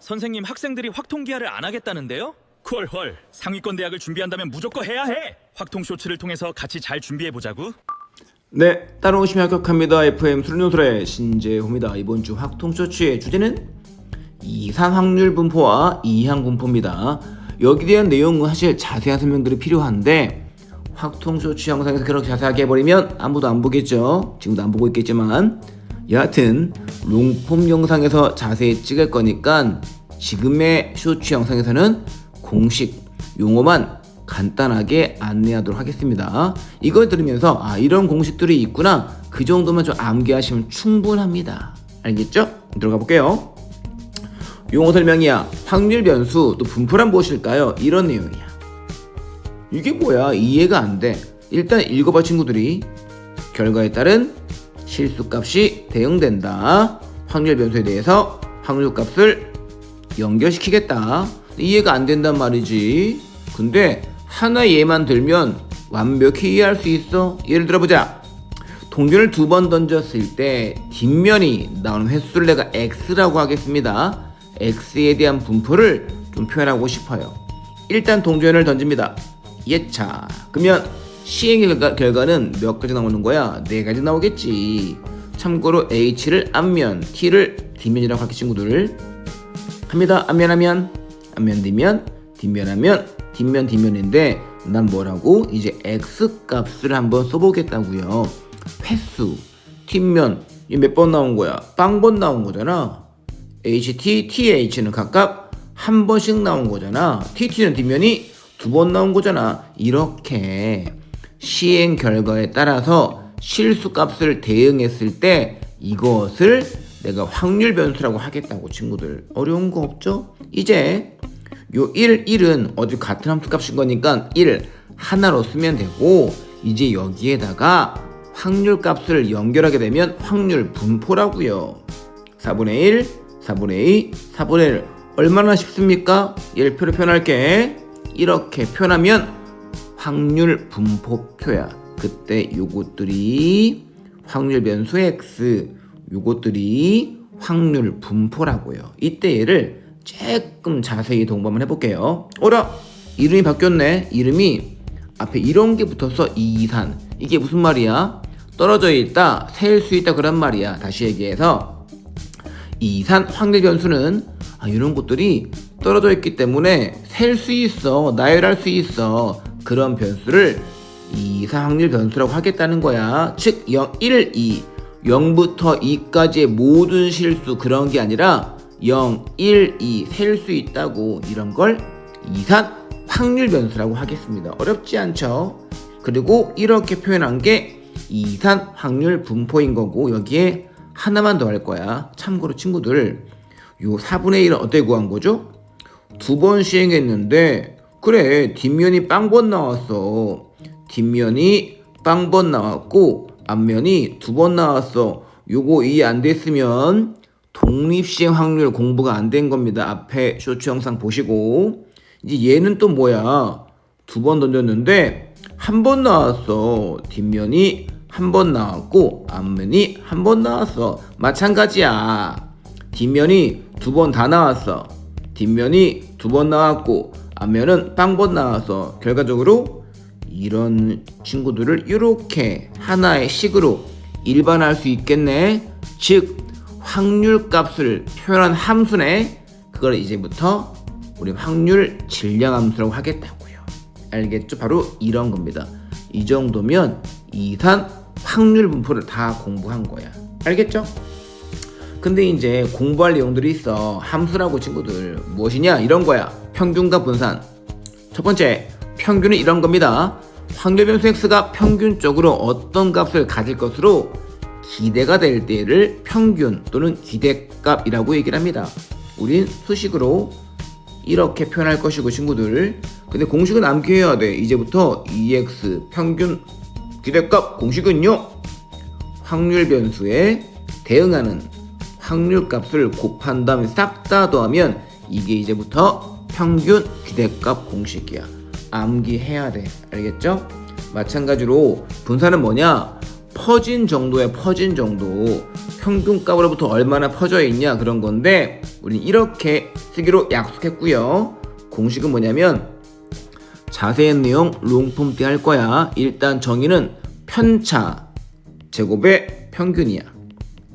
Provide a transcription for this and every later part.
선생님, 학생들이 확통기하를 안 하겠다는데요? 헐, 상위권 대학을 준비한다면 무조건 해야 해. 확통 쇼츠를 통해서 같이 잘 준비해보자고. 네, 따라오시면 합격합니다. FM 수련노설의 신재호입니다. 이번 주 확통 쇼츠의 주제는 이산 확률 분포와 이항 분포입니다. 여기에 대한 내용은 사실 자세한 설명들이 필요한데 확통 쇼츠 영상에서 그렇게 자세하게 해버리면 아무도 안 보겠죠. 지금도 안 보고 있겠지만 여하튼 롱폼 영상에서 자세히 찍을 거니까 지금의 쇼츠 영상에서는 공식 용어만 간단하게 안내하도록 하겠습니다. 이걸 들으면서 이런 공식들이 있구나, 그 정도만 좀 암기하시면 충분합니다. 알겠죠? 들어가 볼게요. 용어 설명이야. 확률 변수 또 분포란 무엇일까요? 이런 내용이야. 이게 뭐야? 이해가 안 돼. 일단 읽어봐 친구들이. 결과에 따른 실수값이 대응된다. 확률 변수에 대해서 확률값을 연결시키겠다. 이해가 안 된단 말이지. 근데 하나 예만 들면 완벽히 이해할 수 있어. 예를 들어보자. 동전을 2번 던졌을 때 뒷면이 나오는 횟수를 내가 X라고 하겠습니다. X에 대한 분포를 좀 표현하고 싶어요. 일단 동전을 던집니다. 예차. 그러면 시행 결과는 몇 가지 나오는 거야? 4가지 나오겠지. 참고로 H를 앞면, T를 뒷면이라고 할게 친구들. 합니다. 앞면, 뒷면, 뒷면, 뒷면인데 난 뭐라고? 이제 X 값을 한번 써보겠다고요. 횟수, 뒷면 몇 번 나온 거야? 빵번 나온 거잖아. HT, TH는 각각 한 번씩 나온 거잖아. TT는 뒷면이 2번 나온 거잖아. 이렇게 시행 결과에 따라서 실수값을 대응했을 때 이것을 내가 확률 변수라고 하겠다고 친구들. 어려운 거 없죠? 이제 요 1은 어디 같은 함수 값인 거니까 1 하나로 쓰면 되고, 이제 여기에다가 확률 값을 연결하게 되면 확률 분포라고요. 4분의 1, 4분의 2, 4분의 1. 얼마나 쉽습니까? 얘를 표로 표현할게. 이렇게 표현하면 확률 분포표야. 그때 요것들이 확률 변수 X, 요것들이 확률 분포라고요. 이때 얘를 조금 자세히 동반을 해볼게요. 어라? 이름이 바뀌었네. 이름이 앞에 이런 게 붙어서 이산. 이게 무슨 말이야? 떨어져 있다, 셀 수 있다 그런 말이야. 다시 얘기해서 이산 확률 변수는 이런 것들이 떨어져 있기 때문에 셀 수 있어, 나열할 수 있어. 그런 변수를 이산 확률 변수라고 하겠다는 거야. 즉 0, 1, 2 0부터 2까지의 모든 실수 그런 게 아니라 0, 1, 2 셀 수 있다고. 이런 걸 이산 확률 변수라고 하겠습니다. 어렵지 않죠? 그리고 이렇게 표현한 게 이산 확률 분포인 거고, 여기에 하나만 더 할 거야. 참고로 친구들, 요 4분의 1은 어떻게 구한 거죠? 2번 시행했는데, 그래, 뒷면이 빵번 나왔어. 뒷면이 빵번 나왔고 앞면이 2번 나왔어. 요거 이해 안 됐으면 독립시행 확률 공부가 안 된 겁니다. 앞에 쇼츠 영상 보시고. 이제 얘는 또 뭐야? 2번 던졌는데 한 번 나왔어. 뒷면이 한 번 나왔고 앞면이 한 번 나왔어. 마찬가지야. 뒷면이 2번 다 나왔어. 뒷면이 2번 나왔고 앞면은 빵번 나왔어. 결과적으로 이런 친구들을 이렇게 하나의 식으로 일반화할 수 있겠네. 즉 확률 값을 표현한 함수네. 그걸 이제부터 우리 확률 질량 함수라고 하겠다고요. 알겠죠? 바로 이런 겁니다. 이 정도면 이산 확률 분포를 다 공부한 거야. 알겠죠? 근데 이제 공부할 내용들이 있어. 함수라고 친구들. 무엇이냐? 이런 거야. 평균과 분산. 첫 번째, 평균은 이런 겁니다. 확률 변수 X가 평균적으로 어떤 값을 가질 것으로 기대가 될 때를 평균 또는 기대값이라고 얘기를 합니다. 우린 수식으로 이렇게 표현할 것이고 친구들. 근데 공식은 암기해야 돼. 이제부터 EX 평균 기대값 공식은요, 확률 변수에 대응하는 확률 값을 곱한 다음에 싹 다 더하면 이게 이제부터 평균 기대값 공식이야. 암기해야 돼. 알겠죠? 마찬가지로 분산은 뭐냐? 퍼진 정도야. 퍼진 정도. 평균값으로부터 얼마나 퍼져 있냐 그런 건데 우린 이렇게 쓰기로 약속했고요. 공식은 뭐냐면 자세한 내용 롱폼 때 할 거야. 일단 정의는 편차 제곱의 평균이야.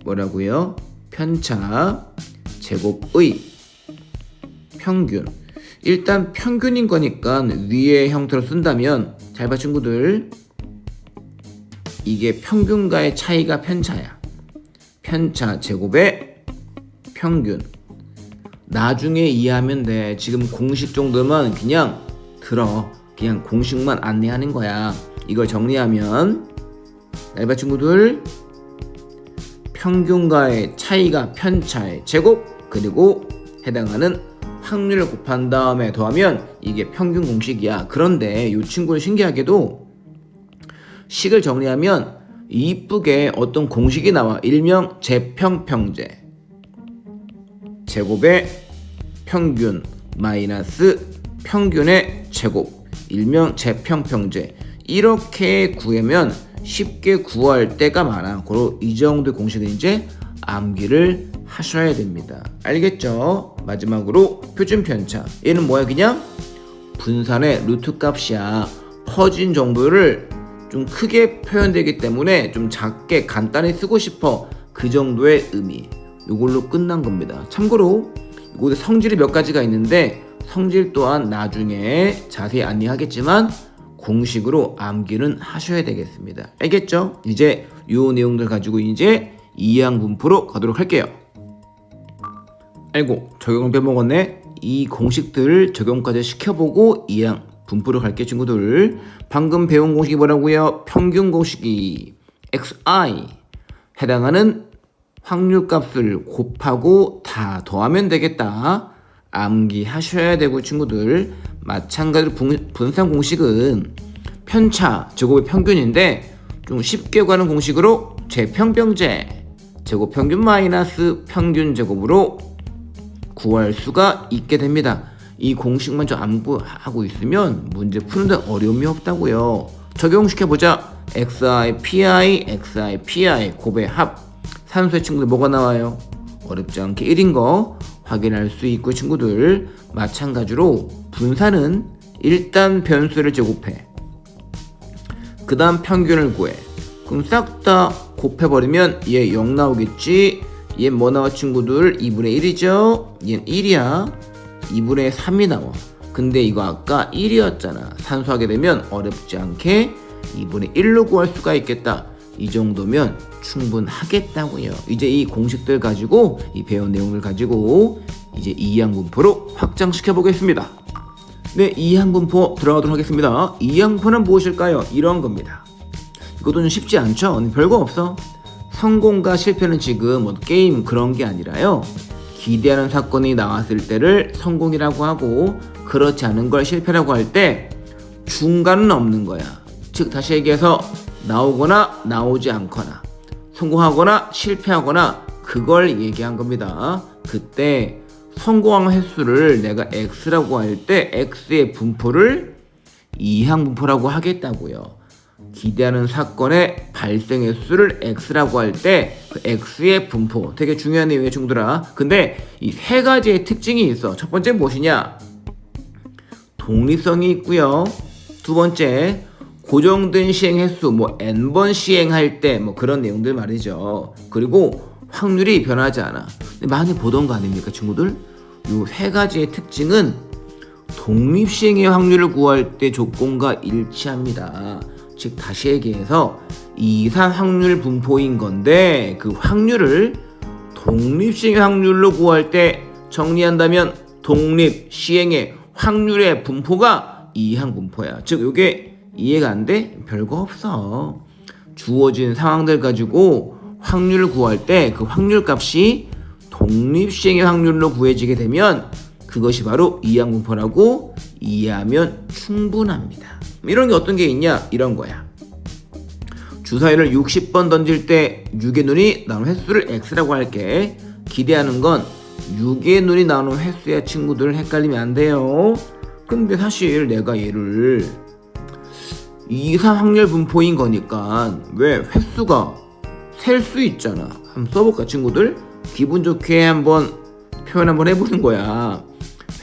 뭐라고요? 편차 제곱의 평균. 일단 평균인 거니까 위의 형태로 쓴다면 잘 봐 친구들, 이게 평균과의 차이가 편차야. 편차 제곱의 평균. 나중에 이해하면 돼. 지금 공식 정도만 그냥 들어. 그냥 공식만 안내하는 거야. 이걸 정리하면 잘 봐 친구들, 평균과의 차이가 편차의 제곱, 그리고 해당하는 확률을 곱한 다음에 더하면 이게 평균 공식이야. 그런데 이 친구는 신기하게도 식을 정리하면 이쁘게 어떤 공식이 나와. 일명 재평평제. 제곱의 평균 마이너스 평균의 제곱, 일명 재평평제. 이렇게 구하면 쉽게 구할 때가 많아. 그리고 이 정도의 공식은 이제 암기를 하셔야 됩니다. 알겠죠? 마지막으로 표준 편차. 얘는 뭐야? 그냥 분산의 루트 값이야. 퍼진 정도를 좀 크게 표현되기 때문에 좀 작게 간단히 쓰고 싶어. 그 정도의 의미. 이걸로 끝난 겁니다. 참고로 이곳에 성질이 몇 가지가 있는데 성질 또한 나중에 자세히 안내하겠지만 공식으로 암기는 하셔야 되겠습니다. 알겠죠? 이제 이 내용들 가지고 이제 이항 분포로 가도록 할게요. 아이고, 적용 빼먹었네. 이 공식들 적용까지 시켜보고 이항 분포로 갈게요 친구들. 방금 배운 공식이 뭐라고요? 평균 공식이 xi 해당하는 확률값을 곱하고 다 더하면 되겠다. 암기하셔야 되고 친구들, 마찬가지로 분산 공식은 편차 제곱의 평균인데 좀 쉽게 구하는 공식으로 재평평제 제곱 평균 마이너스 평균 제곱으로 구할 수가 있게 됩니다. 이 공식만 좀 암기하고 있으면 문제 푸는데 어려움이 없다고요. 적용시켜보자. xi pi xi pi 곱의 합. 산수의 친구들 뭐가 나와요? 어렵지 않게 1인 거 확인할 수 있고 친구들, 마찬가지로 분산은 일단 변수를 제곱해. 그 다음 평균을 구해. 그럼 싹 다 곱해버리면 얘 0 나오겠지. 얘 뭐 나와 친구들? 2분의 1이죠. 얘는 1이야. 2분의 3이 나와. 근데 이거 아까 1이었잖아. 산수하게 되면 어렵지 않게 2분의 1로 구할 수가 있겠다. 이 정도면 충분하겠다고요. 이제 이 공식들 가지고, 이 배운 내용을 가지고 이제 이항 분포로 확장시켜 보겠습니다. 네, 이항 분포 들어가도록 하겠습니다. 이항 분포는 무엇일까요? 이런 겁니다. 이것도 좀 쉽지 않죠? 별거 없어. 성공과 실패는 지금 뭐 게임 그런 게 아니라요, 기대하는 사건이 나왔을 때를 성공이라고 하고 그렇지 않은 걸 실패라고 할 때 중간은 없는 거야. 즉 다시 얘기해서 나오거나 나오지 않거나 성공하거나 실패하거나 그걸 얘기한 겁니다. 그때 성공한 횟수를 내가 x라고 할 때 x의 분포를 이항 분포라고 하겠다고요. 기대하는 사건의 발생 횟수를 x라고 할 때 그 x의 분포, 되게 중요한 내용이에요 친구들아. 근데 이 세 가지의 특징이 있어. 첫 번째 무엇이냐? 독립성이 있고요. 두 번째, 고정된 시행 횟수, 뭐 n번 시행할 때 뭐 그런 내용들 말이죠. 그리고 확률이 변하지 않아. 많이 보던 거 아닙니까 친구들? 요 세 가지의 특징은 독립 시행의 확률을 구할 때 조건과 일치합니다. 즉 다시 얘기해서 이상 확률 분포인 건데 그 확률을 독립 시행의 확률로 구할 때 정리한다면 독립 시행의 확률의 분포가 이항 분포야. 즉 요게 이해가 안 돼? 별거 없어. 주어진 상황들 가지고 확률을 구할 때 그 확률 값이 독립 시행의 확률로 구해지게 되면 그것이 바로 이항 분포라고 이해하면 충분합니다. 이런 게 어떤 게 있냐? 이런 거야. 주사위를 60번 던질 때 6의 눈이 나오는 횟수를 x라고 할게. 기대하는 건 6의 눈이 나오는 횟수야 친구들. 헷갈리면 안 돼요. 근데 사실 내가 얘를 이상 확률 분포인 거니까 왜 횟수가 셀 수 있잖아. 한번 써볼까 친구들? 기분 좋게 한번 표현 한번 해보는 거야.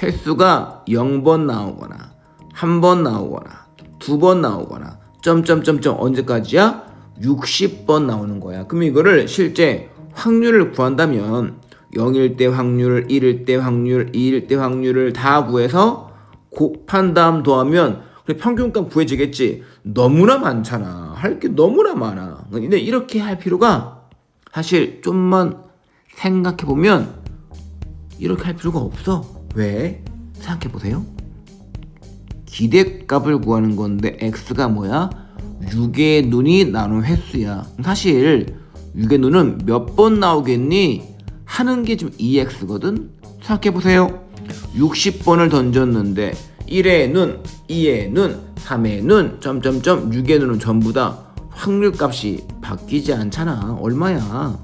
횟수가 0번 나오거나 1번 나오거나 2번 나오거나 점점점점 언제까지야? 60번 나오는 거야. 그럼 이거를 실제 확률을 구한다면 0일 때 확률, 1일 때 확률, 2일 때 확률을 다 구해서 곱한 다음 더하면 평균값 구해지겠지. 너무나 많잖아. 할 게 너무나 많아. 근데 이렇게 할 필요가 사실 좀만 생각해보면 이렇게 할 필요가 없어. 왜? 생각해보세요. 기대값을 구하는 건데 x가 뭐야? 6의 눈이 나눈 횟수야. 사실 6의 눈은 몇 번 나오겠니? 하는 게 지금 2x거든? 생각해보세요. 60번을 던졌는데 1의 눈, 2의 눈, 3의 눈, 점점점 6의 눈은 전부 다 확률값이 바뀌지 않잖아. 얼마야?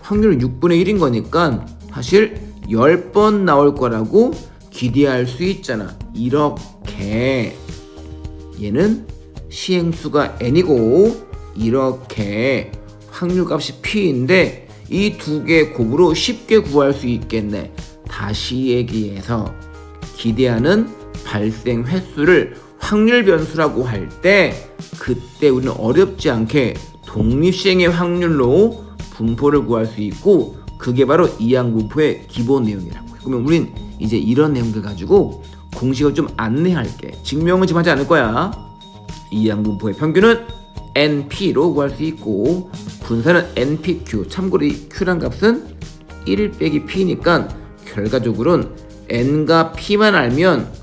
확률은 6분의 1인 거니까 사실 10번 나올 거라고 기대할 수 있잖아. 이렇게 얘는 시행수가 n이고 이렇게 확률값이 p인데 이 두 개 곱으로 쉽게 구할 수 있겠네. 다시 얘기해서 기대하는 발생 횟수를 확률 변수라고 할 때 그때 우리는 어렵지 않게 독립시행의 확률로 분포를 구할 수 있고 그게 바로 이항분포의 기본 내용이라고. 그러면 우린 이제 이런 내용들 가지고 공식을 좀 안내할게. 증명은 지금 하지 않을 거야. 이항분포의 평균은 NP로 구할 수 있고 분산은 NPQ. 참고로 이 Q란 값은 1 빼기 P니까 결과적으로는 N과 P만 알면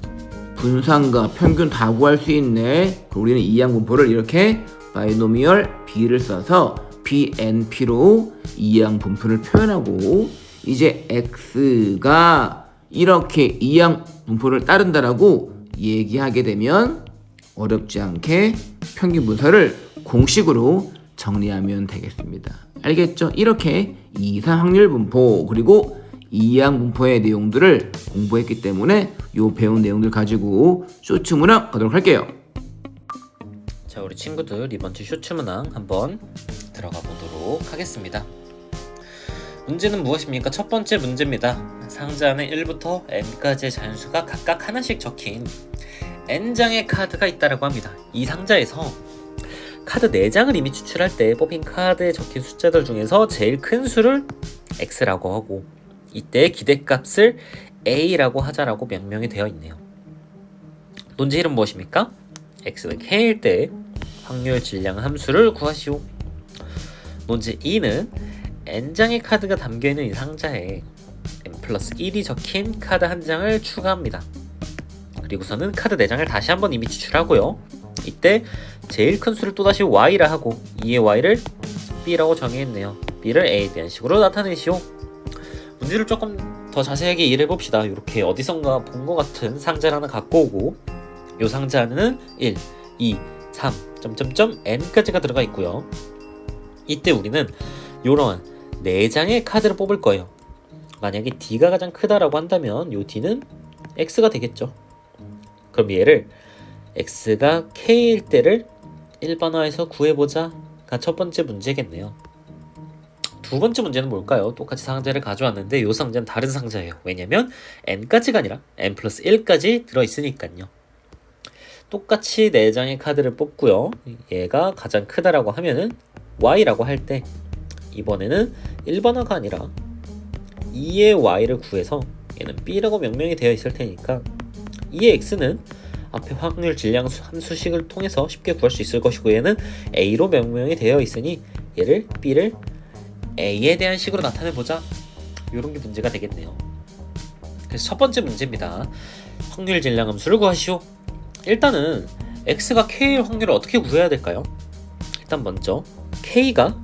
분산과 평균 다 구할 수 있네. 우리는 이항분포를 이렇게 바이노미얼 B를 써서 BNP로 이항분포를 표현하고 이제 X가 이렇게 이항분포를 따른다라고 얘기하게 되면 어렵지 않게 평균 분사를 공식으로 정리하면 되겠습니다. 알겠죠? 이렇게 이상 확률 분포 그리고 이항분포의 내용들을 공부했기 때문에 요 배운 내용들 가지고 쇼츠 문항 가도록 할게요. 자, 우리 친구들 이번 주 쇼츠 문항 한번 들어가 보도록 하겠습니다. 문제는 무엇입니까? 첫 번째 문제입니다. 상자 안에 1부터 n까지의 자연수가 각각 하나씩 적힌 n장의 카드가 있다라고 합니다. 이 상자에서 카드 4장을 이미 추출할 때 뽑힌 카드에 적힌 숫자들 중에서 제일 큰 수를 x라고 하고 이때 기대값을 a라고 하자라고 명명이 되어 있네요. 논제 1은 무엇입니까? x는 k일 때 확률 질량 함수를 구하시오. 논제 2는 n장의 카드가 담겨있는 이 상자에 n 플러스 1이 적힌 카드 한 장을 추가합니다. 그리고서는 카드 4장을 다시 한번 이미 추출하고요. 이때 제일 큰 수를 또다시 y라 하고 이의 y를 b라고 정의했네요. b를 a에 대한 식으로 나타내시오. 문제를 조금 더 자세하게 이해를 해봅시다. 이렇게 어디선가 본 것 같은 상자를 하나 갖고 오고 이 상자 안에는 1, 2, 3, n까지가 들어가 있고요. 이때 우리는 이러한 4장의 카드를 뽑을 거예요. 만약에 D가 가장 크다라고 한다면 이 D는 X가 되겠죠. 그럼 얘를 X가 K일 때를 일반화해서 구해보자가 첫 번째 문제겠네요. 두 번째 문제는 뭘까요? 똑같이 상자를 가져왔는데 이 상자는 다른 상자예요. 왜냐면 N까지가 아니라 N 플러스 1까지 들어있으니까요. 똑같이 4장의 카드를 뽑고요. 얘가 가장 크다라고 하면은 Y라고 할 때 이번에는 일반화가 아니라 2의 Y를 구해서 얘는 B라고 명명이 되어 있을 테니까 2의 X는 앞에 확률 질량 함수식을 통해서 쉽게 구할 수 있을 것이고 얘는 A로 명명이 되어 있으니 얘를 B를 A에 대한 식으로 나타내보자. 이런 게 문제가 되겠네요. 그래서 첫 번째 문제입니다. 확률 질량 함수를 구하시오. 일단은 X가 K의 확률을 어떻게 구해야 될까요? 일단 먼저 K가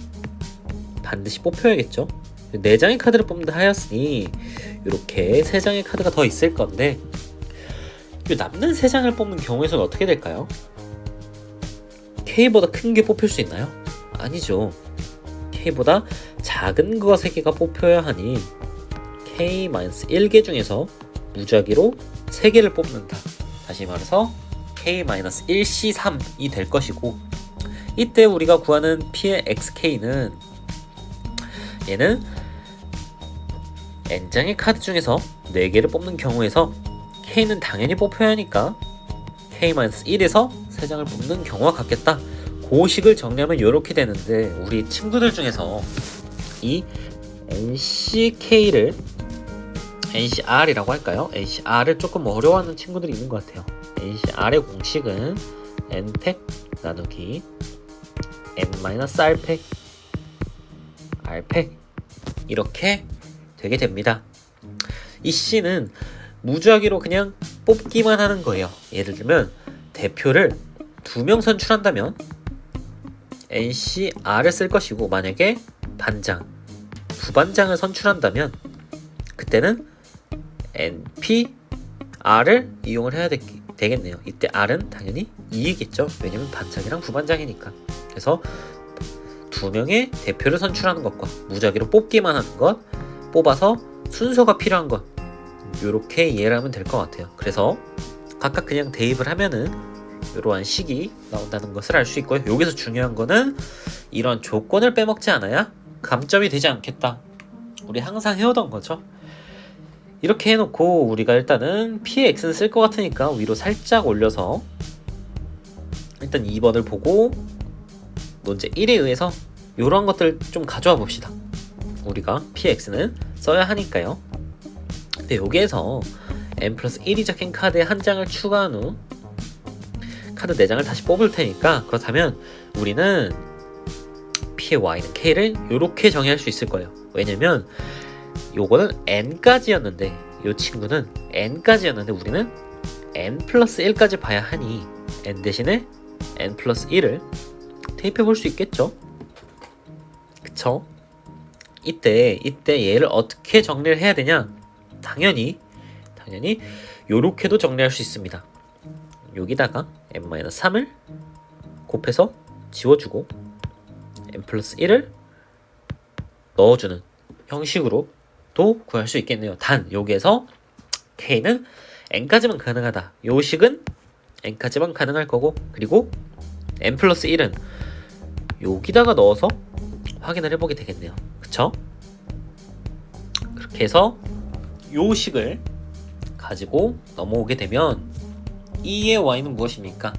반드시 뽑혀야겠죠. 4장의 카드를 뽑는다 하였으니 이렇게 3장의 카드가 더 있을 건데 이 남는 3장을 뽑는 경우에서는 어떻게 될까요? K보다 큰 게 뽑힐 수 있나요? 아니죠. K보다 작은 거 3개가 뽑혀야 하니 K-1개 중에서 무작위로 3개를 뽑는다. 다시 말해서 K-1C3이 될 것이고 이때 우리가 구하는 P의 XK는 얘는 N장의 카드 중에서 4개를 뽑는 경우에서 K는 당연히 뽑혀야 하니까 K-1에서 3장을 뽑는 경우와 같겠다. 그 식을 정리하면 이렇게 되는데, 우리 친구들 중에서 이 NCK를 NCR이라고 할까요? NCR을 조금 어려워하는 친구들이 있는 것 같아요. NCR의 공식은 N팩 나누기 N-R팩 R팩 이렇게 되게 됩니다. 이 C는 무작위로 그냥 뽑기만 하는 거예요. 예를 들면 대표를 2명 선출한다면 NCR을 쓸 것이고, 만약에 반장, 부반장을 선출한다면 그때는 NPR을 이용을 해야 되겠네요. 이때 R은 당연히 2이겠죠. 왜냐면 반장이랑 부반장이니까. 그래서 2명의 대표를 선출하는 것과 무작위로 뽑기만 하는 것, 뽑아서 순서가 필요한 것, 이렇게 이해를 하면 될 것 같아요. 그래서 각각 그냥 대입을 하면은 이러한 식이 나온다는 것을 알 수 있고요. 여기서 중요한 거는 이런 조건을 빼먹지 않아야 감점이 되지 않겠다. 우리 항상 해오던 거죠. 이렇게 해놓고 우리가 일단은 P의 X는 쓸 것 같으니까 위로 살짝 올려서 일단 2번을 보고 논제 1에 의해서 이런 것들 좀 가져와 봅시다. 우리가 P의 X는 써야 하니까요. 근데 여기에서 N+1이 적힌 카드에 한 장을 추가한 후 카드 4장을 다시 뽑을 테니까, 그렇다면 우리는 P의 Y는 K를 이렇게 정의할 수 있을 거예요. 왜냐면 요거는 N까지였는데, 요 친구는 N까지였는데 우리는 N+1까지 봐야 하니 N 대신에 N+1을 대입해 볼 수 있겠죠? 그쵸? 이때 얘를 어떻게 정리를 해야 되냐? 당연히 요렇게도 정리할 수 있습니다. 여기다가 N-3을 곱해서 지워주고 N+1을 넣어주는 형식으로도 구할 수 있겠네요. 단 여기에서 K는 N까지만 가능하다. 요 식은 N까지만 가능할 거고, 그리고 N+1은 여기다가 넣어서 확인을 해보게 되겠네요. 그쵸? 그렇게 해서 요 식을 가지고 넘어오게 되면 2의 y는 무엇입니까?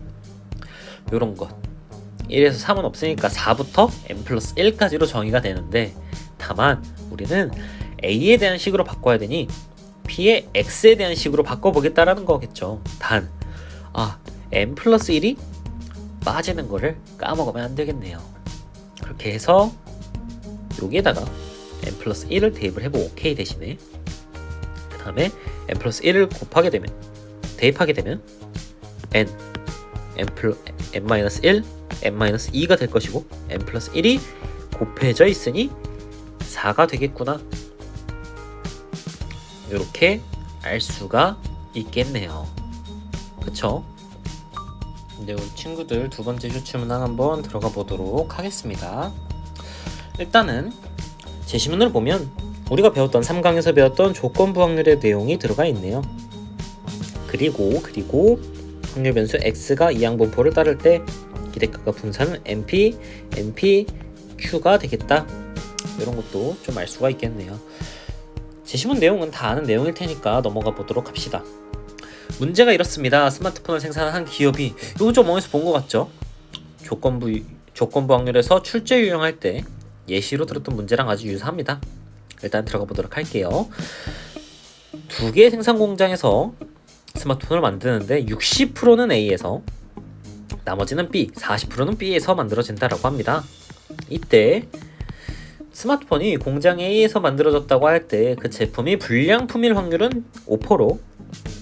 요런 것 1에서 3은 없으니까 4부터 n+1까지로 정의가 되는데, 다만 우리는 a에 대한 식으로 바꿔야 되니 b의 x에 대한 식으로 바꿔보겠다라는 거겠죠. 단 n+1이 빠지는 거를 까먹으면 안 되겠네요. 그렇게 해서 여기에다가 n+1을 대입을 해보고 k 대신에 그 다음에 n+1을 대입하게 되면 n-1, n-2가 될 것이고 n+1이 곱해져 있으니 4가 되겠구나. 이렇게 알 수가 있겠네요. 그쵸? 근데 우리 친구들 두 번째 쇼츠 문항 한번 들어가 보도록 하겠습니다. 일단은 제시문을 보면 우리가 배웠던 3강에서 배웠던 조건부 확률의 내용이 들어가 있네요. 그리고 확률 변수 x가 이항분포를 따를 때 기대값과 분산은 np, q가 되겠다. 이런 것도 좀 알 수가 있겠네요. 제시문 내용은 다 아는 내용일 테니까 넘어가 보도록 합시다. 문제가 이렇습니다. 스마트폰을 생산한 한 기업이, 이거 좀 어디서 본 것 같죠? 조건부 확률에서 출제 유형할 때 예시로 들었던 문제랑 아주 유사합니다. 일단 들어가 보도록 할게요. 2개의 생산 공장에서 스마트폰을 만드는데 60%는 A에서, 나머지는 B, 40%는 B에서 만들어진다라고 합니다. 이때 스마트폰이 공장 A에서 만들어졌다고 할 때 그 제품이 불량품일 확률은 5%,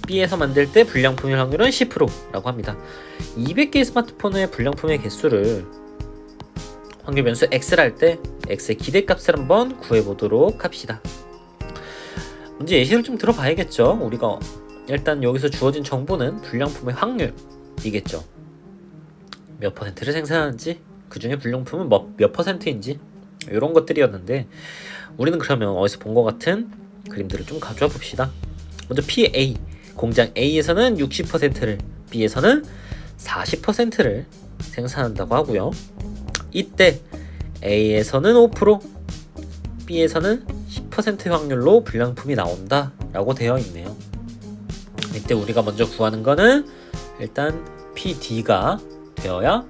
B에서 만들 때 불량품일 확률은 10%라고 합니다. 200개의 스마트폰의 불량품의 개수를 확률 변수 x를 할 때 x의 기대값을 한번 구해보도록 합시다. 문제 예시를 좀 들어봐야겠죠. 우리가 일단 여기서 주어진 정보는 불량품의 확률이겠죠. 몇 퍼센트를 생산하는지, 그 중에 불량품은 몇 퍼센트인지, 이런 것들이었는데, 우리는 그러면 어디서 본 것 같은 그림들을 좀 가져와 봅시다. 먼저 PA, 공장 A에서는 60%를, B에서는 40%를 생산한다고 하고요. 이때 A에서는 5%, B에서는 10% 확률로 불량품이 나온다 라고 되어 있네요. 이때 우리가 먼저 구하는 거는 일단 PD가 되어야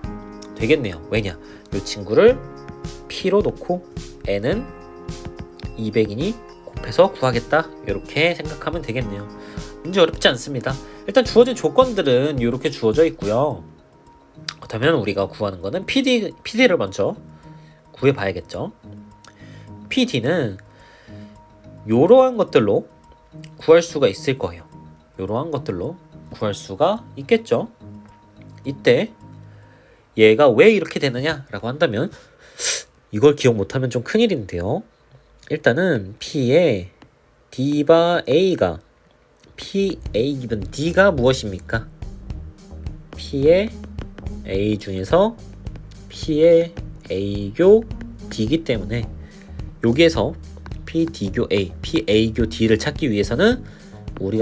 되겠네요. 왜냐? 이 친구를 P로 놓고 N은 200이니 곱해서 구하겠다, 이렇게 생각하면 되겠네요. 문제 어렵지 않습니다. 일단 주어진 조건들은 이렇게 주어져 있고요. 그렇다면 우리가 구하는 거는 PD를 먼저 구해봐야겠죠. PD는 이러한 것들로 구할 수가 있을 거예요. 이러한 것들로 구할 수가 있겠죠. 이때 얘가 왜 이렇게 되느냐라고 한다면 이걸 기억 못하면 좀 큰일인데요. 일단은 P의 D바 A가 PA 기분 D가 무엇입니까? P의 A 중에서 P의 A교 D이기 때문에 여기에서 P D교 A, P A교 D를 찾기 위해서는 우리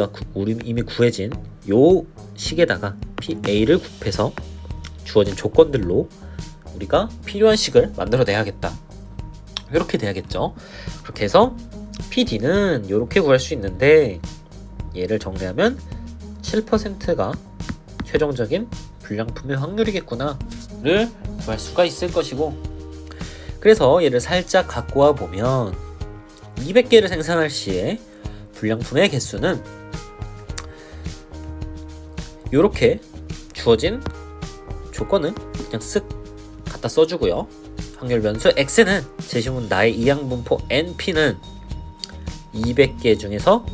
이미 구해진 요 식에다가 P A를 곱해서 주어진 조건들로 우리가 필요한 식을 만들어내야겠다, 이렇게 돼야겠죠. 그렇게 해서 PD는 이렇게 구할 수 있는데 얘를 정리하면 7%가 최종적인 불량품의 확률이겠구나를 구할 수가 있을 것이고, 그래서 얘를 살짝 갖고 와 보면 200개를 생산할 시에 불량품의 개수는 이렇게 주어진 조건은 그냥 쓱 갖다 써주고요. 확률 변수 x는 제시문 나의 이항분포 np는 200개 중에서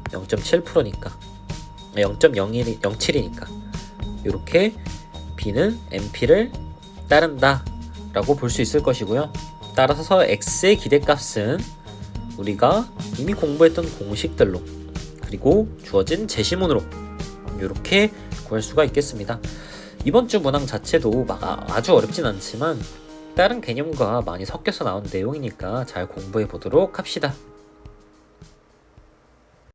0.7%니까 0.07이니까 이렇게 b는 np를 따른다 라고 볼 수 있을 것이고요. 따라서 x의 기대값은 우리가 이미 공부했던 공식들로 그리고 주어진 제시문으로 이렇게 구할 수가 있겠습니다. 이번 주 문항 자체도 막 아주 어렵진 않지만 다른 개념과 많이 섞여서 나온 내용이니까 잘 공부해 보도록 합시다.